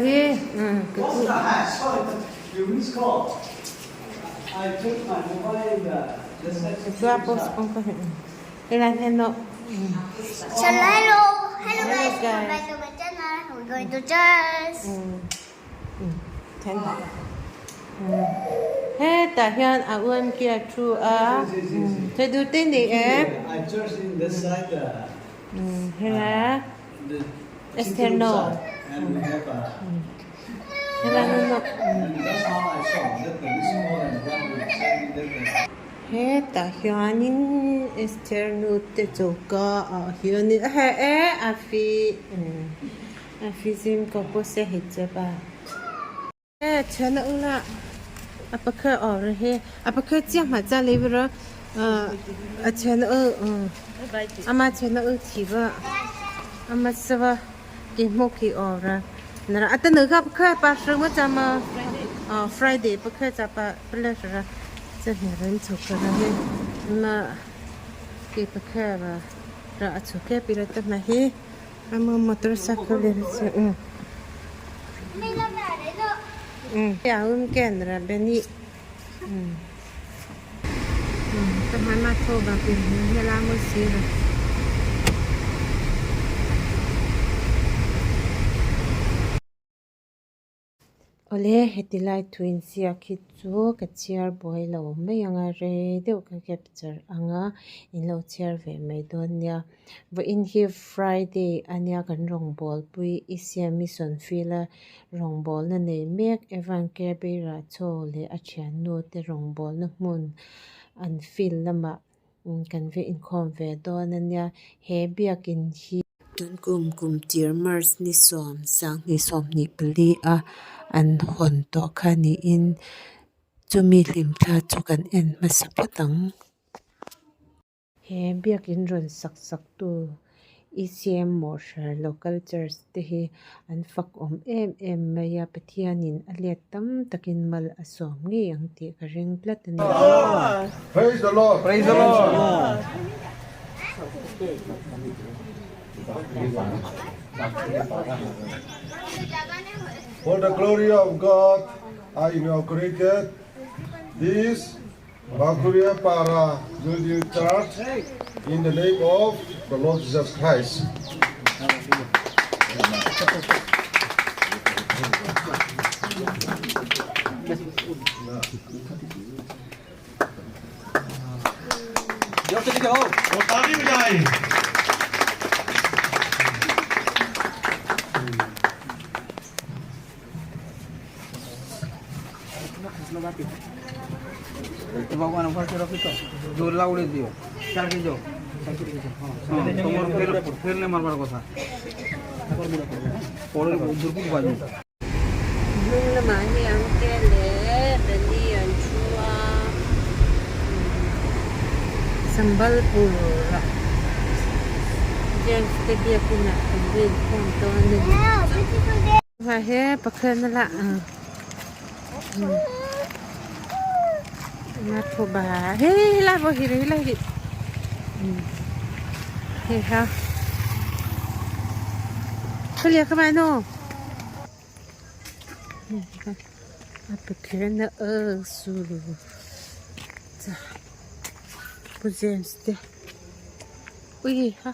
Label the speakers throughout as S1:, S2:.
S1: You miss call. I took my mobile.
S2: Hello guys, welcome back to my channel. We're going to church.
S3: Hey, Pathian, I want to get through. To do things
S1: I church in this side.
S3: Here,
S1: The
S3: external.
S1: and we have
S3: Here,
S1: and that's how I saw that this more than one week.
S3: Hey, Pathian, in external te choka. Here, ni afi sim ko po se hitaba. Chana ula. Apa ke orang he? Apa ke siapa macam lebar? Chana ama chana tiba, ama sewa kemoki orang. Nara atan negap ke pasang macam Friday, pakai apa pelajara. Jadi orang cakap he, na ke pakai apa? Rak cakap bila tu nahi, ama motorcycle lepas. Ya, kan, Rabani. Teman macam bagi ni lama sih. Oleh hetilai twins ya kitu kecil boy hlawm yang are deu ka capture anga in lo chair ve mai don ya vo in here Friday ania kan rawngbawlpui ECM mission fila rawngbawlna nei mek evan ke beira chho le a thian nu te rawngbawlna hmun an fil lama kan ve in khom ve don ania he biak in hi tun kum tir mars ni som sang ni som ni pli a an hon to khani in chumi lim tha chukan en masapatang he biak in ron sak tu ECM Mawhre Local Church te hi an fak em maya Pathian in aliat tam takin mal asom ngi ang ti ka ring plat ni
S4: Praise the Lord. Praise the Lord. For the glory of God, I inaugurated this Bagadiapada Local Church in the name of the Lord Jesus Christ.
S5: भगवान जोर लाउड़े दियो चार के जाओ फिर ने मारबार कथा पड़े दुर्गुट बाजू
S3: lama ni ang kele tadi ang chua Sambalpur James te Biak In na bin konton ni wa he pakhan la na thoba he la bo hi he ha kaliya kamay no apa kena sulu ta pujen ste ui ha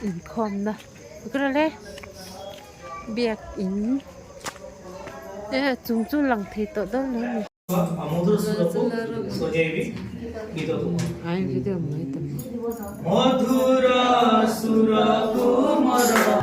S3: in kom na kena Biak In chung lang thei to do no ai video mai tam
S1: Madhura sura kumara.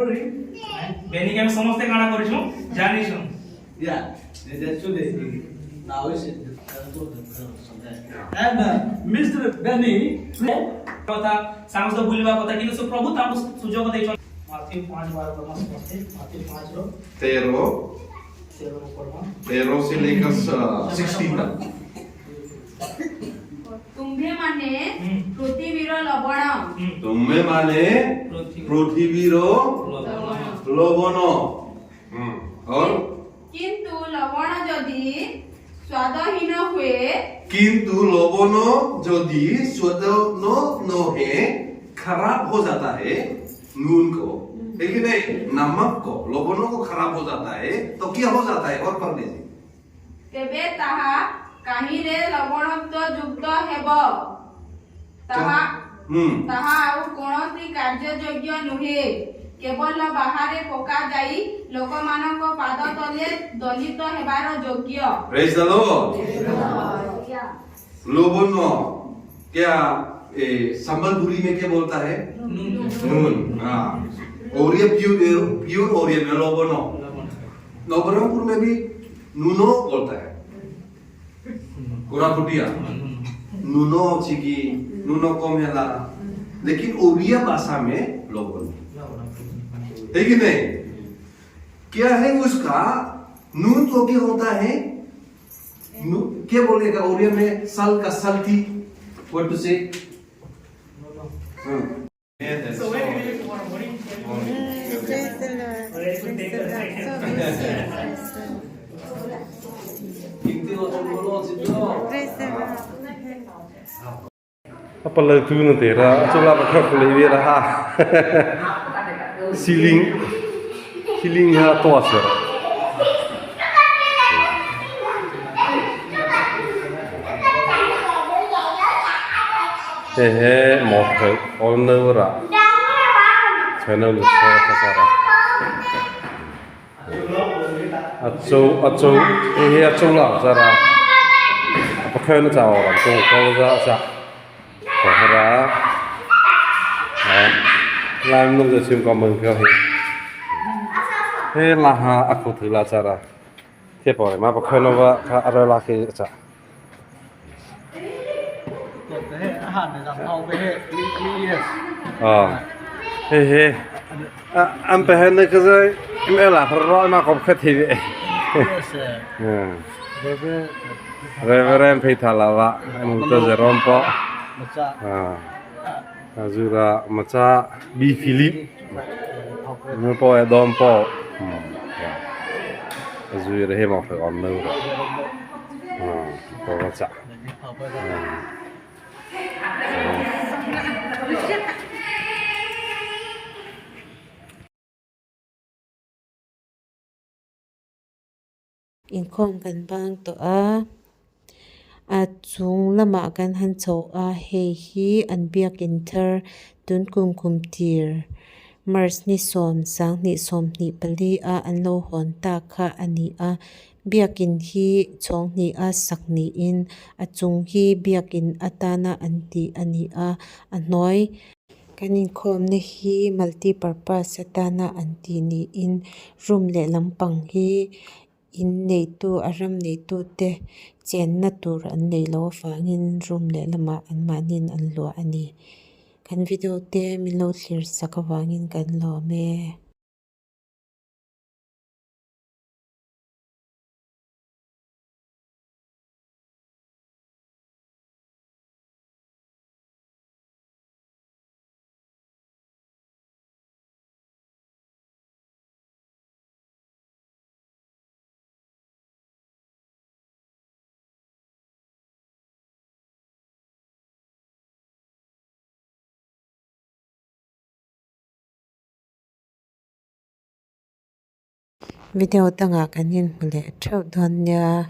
S1: ଜରୁରୀ ବେନି ଆମେ ସମସ୍ତେ କାଣା କରିଛୁ ଜାଣିଛୁ
S6: Yeah, actually, now is and Mr. Benny.
S1: କଥା ସମସ୍ତ ବୁଲିବା କଥା କିନ୍ତୁ ସେ ପ୍ରଭୁ ତାଙ୍କୁ ସୁଯୋଗ ଦେଇଛନ୍ତି ମାଥି 5 12 ସମସ୍ତେ ମାଥି 5 ର
S4: 13 से लेकर 16 तक
S7: तुम्भे माने पृथ्वीर लवण
S4: तुम्हें माने पृथ्वीर लवण और
S7: किंतु लवण जदि स्वादहीन हुए
S4: किंतु लवण यदि स्वाद न है खराब हो जाता है नून को लेकिन नमक को लवण को खराब हो जाता है तो क्या हो जाता है और पढ़ लीजिए
S7: तेबे ताहा काहीरे लवणत्व युक्त हेब ताहा आउ कोनोसी कार्ययोग्य नुहे केवल बाहरे पका जाई लोकमानक पाद तले दलित हेबार योग्य
S4: प्रेज द लॉर्ड लवण क्या संबलपुरी में क्या बोलता है नून हाँ और ये प्योर और ये लवण नवरंगपुर में भी नूनो बोलता है कोरापुटिया नूनो चिकी नूनो कम है लेकिन ओडिया भाषा में लवण है कि नहीं क्या है उसका नून तो क्या होता है क्या बोलेगा ओडिया में साल का salty what to say
S1: So when we live tomorrow morning,
S3: Praise the Lord. Praise the Lord. Praise the Lord.
S4: apa lagi tu nanti ra coba pakai lebih ra ceiling ya tua sih Mawhre Olnura channel Sara Acu lah Sara apa kena tahu orang tu kalau tak Bahra làm nông dân xem có mừng theo thế là aku thử là Sara thế bỏ mà bắt khơi nó vợ rồi là khi chả
S6: อาหารในลำเอาไปให้ลีส
S4: anh phải hết cái gì em là rồi mà không khách thì vậy Reverend Pathian em tôi sẽ rom po Azura macha bi Philip nó po dom po Azura he Mawhre on nữa po macha
S3: in khom kan bang to a chung lama kan han chaw a hei hi an biak in thar tun kum tir mars ni som sang ni som ni pali a an lo hon ta kha ani a biak in hi chong ni a sak ni in a chung hi biak in atana anti ani a noi kanin khom ni hi multi purpose atana anti ni in room le lampang hi in nei tu aram nei tu te chen na tur an nei lo fangin room le lama an manin an lo ani kan video te mi lo thlir sakawangin kan lo me video tanga kanin mule thau don ya